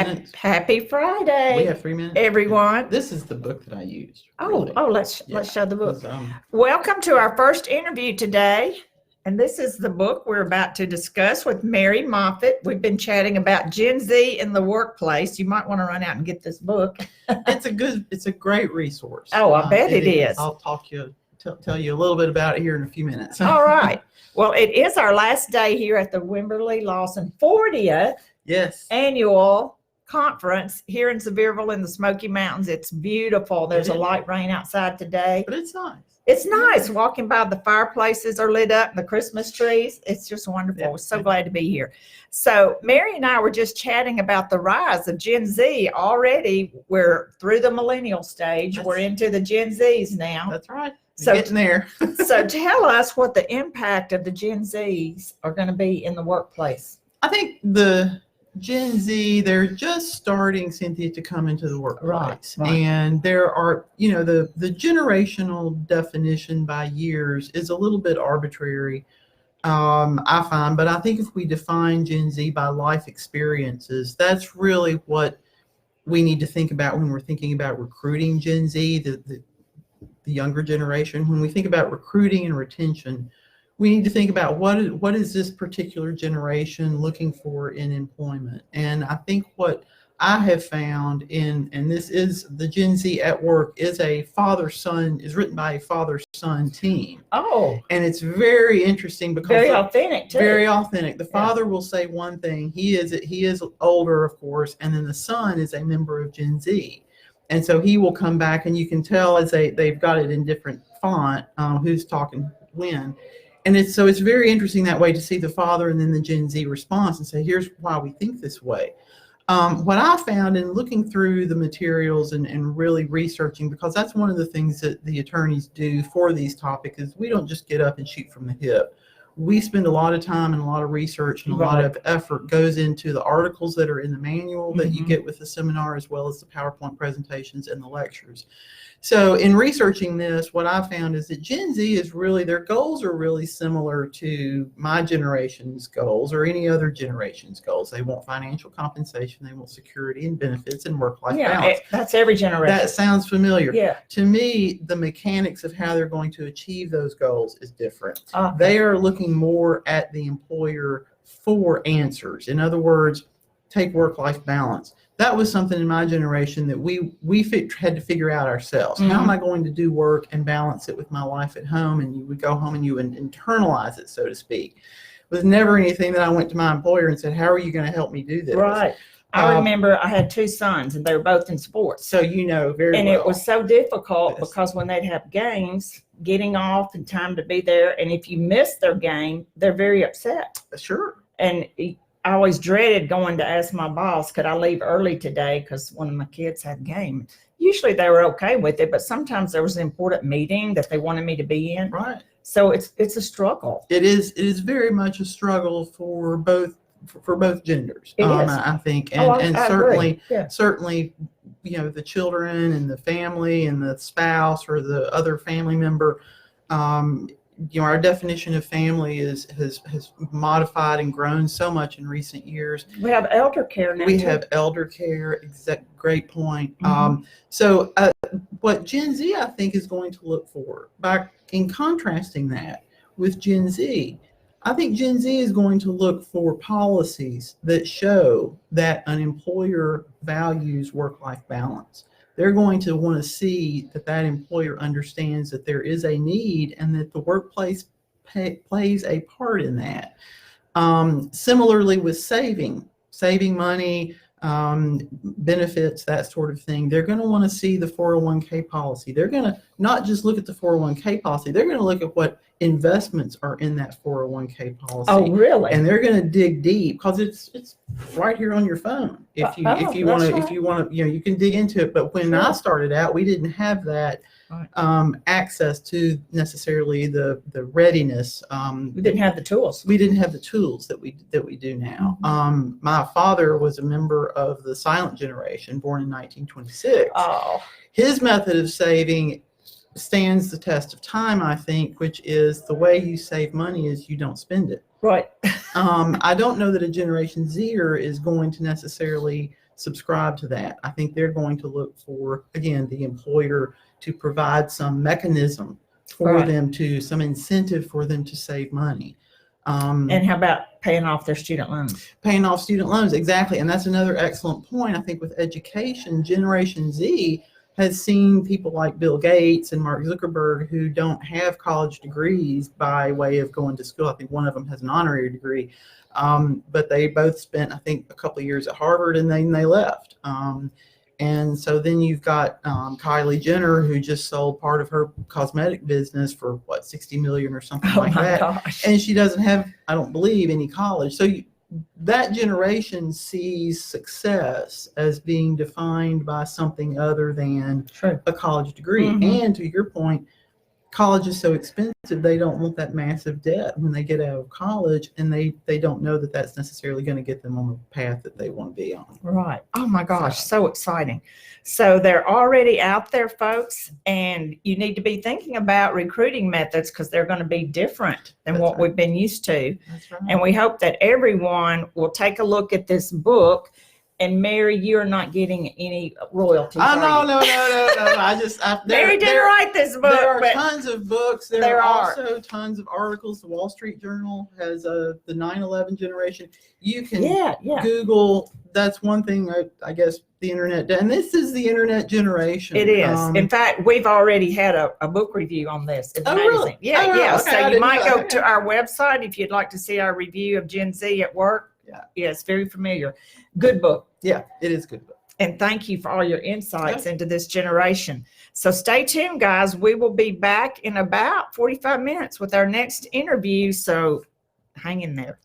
minutes? Happy Friday. We have 3 minutes. Everyone. This is the book that I used. Really. Let's show the book. 'Cause, Welcome to our first interview today. And this is the book we're about to discuss with Mary Moffatt. We've been chatting about Gen Z in the workplace. You might want to run out and get this book. it's a great resource. Oh, I bet it is. I'll tell you a little bit about it here in a few minutes. All right. Well, it is our last day here at the Wimberly Lawson 40th annual conference here in Sevierville in the Smoky Mountains. It's beautiful. There's a light rain outside today. But it's nice. It's nice walking by. The fireplaces are lit up and the Christmas trees. It's just wonderful. Yeah. We're so glad to be here. So Mary and I were just chatting about the rise of Gen Z. Already we're through the millennial stage. We're into the Gen Zs now. That's right. So getting there. So tell us what the impact of the Gen Zs are going to be in the workplace. I think the Gen Z, they're just starting, Cynthia, to come into the workplace. Right. And there are, the generational definition by years is a little bit arbitrary, I find. But I think if we define Gen Z by life experiences, that's really what we need to think about when we're thinking about recruiting Gen Z, the younger generation. When we think about recruiting and retention, we need to think about what is this particular generation looking for in employment. And I think what I have found and this is the Gen Z at Work, is written by a father-son team. Oh. And it's very interesting because very authentic too. Very authentic. The father will say one thing. He is older, of course, and then the son is a member of Gen Z. And so he will come back, and you can tell as they've got it in different font, who's talking when. And it's very interesting that way to see the father and then the Gen Z response and say, here's why we think this way. What I found in looking through the materials and really researching, because that's one of the things that the attorneys do for these topics, is we don't just get up and shoot from the hip. We spend a lot of time and a lot of research and a lot of effort goes into the articles that are in the manual that you get with the seminar, as well as the PowerPoint presentations and the lectures. So in researching this, what I found is that Gen Z is really, their goals are really similar to my generation's goals or any other generation's goals. They want financial compensation, they want security and benefits and work-life balance. That's every generation. That sounds familiar. Yeah. To me, the mechanics of how they're going to achieve those goals is different. Okay. They are looking more at the employer for answers. In other words, take work-life balance. That was something in my generation that we had to figure out ourselves. How am I going to do work and balance it with my life at home? And you would go home and you would internalize it, so to speak. It was never anything that I went to my employer and said, how are you going to help me do this? Right. I remember I had two sons and they were both in sports. So very well. And it was so difficult because when they'd have games, getting off and time to be there. And if you miss their game, they're very upset. Sure. And I always dreaded going to ask my boss, could I leave early today because one of my kids had a game. Usually they were okay with it, but sometimes there was an important meeting that they wanted me to be in. Right. So it's a struggle. It is very much a struggle for both genders. It is. I think, and I certainly, agree. certainly, the children and the family and the spouse or the other family member. Our definition of family has modified and grown so much in recent years. We have elder care now. We have elder care. Great point. So what Gen Z, I think, is going to look for, in contrasting that with Gen Z, I think Gen Z is going to look for policies that show that an employer values work-life balance. They're going to want to see that employer understands that there is a need and that the workplace plays a part in that. Similarly with saving money, benefits, that sort of thing. They're going to want to see the 401k policy. They're going to not just look at the 401k policy. They're going to look at what investments are in that 401k policy. Oh, really? And they're going to dig deep because it's right here on your phone. If you want to, you can dig into it. But when I started out, we didn't have that access to necessarily the readiness. We didn't have the tools. We didn't have the tools that we do now. My father was a member of the silent generation, born in 1926. Oh. His method of saving stands the test of time, I think, which is the way you save money is you don't spend it. Right. I don't know that a Generation Zer is going to necessarily subscribe to that. I think they're going to look for, again, the employer to provide some mechanism for them to, some incentive for them to save money. And how about paying off their student loans? Paying off student loans, exactly. And that's another excellent point. I think with education, Generation Z has seen people like Bill Gates and Mark Zuckerberg who don't have college degrees by way of going to school. I think one of them has an honorary degree, but they both spent, I think, a couple of years at Harvard and then they left. And so then you've got Kylie Jenner, who just sold part of her cosmetic business for what, 60 million or something like that. Gosh. And she doesn't have, I don't believe, any college. So that generation sees success as being defined by something other than a college degree. And to your point, college is so expensive, they don't want that massive debt when they get out of college, and they don't know that that's necessarily going to get them on the path that they want to be on. Right. Oh my gosh, so exciting. So they're already out there, folks, and you need to be thinking about recruiting methods because they're going to be different than what we've been used to. That's right. And we hope that everyone will take a look at this book. And Mary, you're not getting any royalties. Oh, no. Mary didn't write this book. There are tons of books. There are also tons of articles. The Wall Street Journal has the 9/11 generation. You can Google. That's one thing I guess the internet does. And this is the internet generation. It is. In fact, we've already had a book review on this. It's amazing. Really? Yeah, really? yeah. Okay, So you might go to our website if you'd like to see our review of Gen Z at work. Yeah, it's very familiar. Good book. Yeah, it is a good book. And thank you for all your insights into this generation. So stay tuned, guys. We will be back in about 45 minutes with our next interview. So hang in there.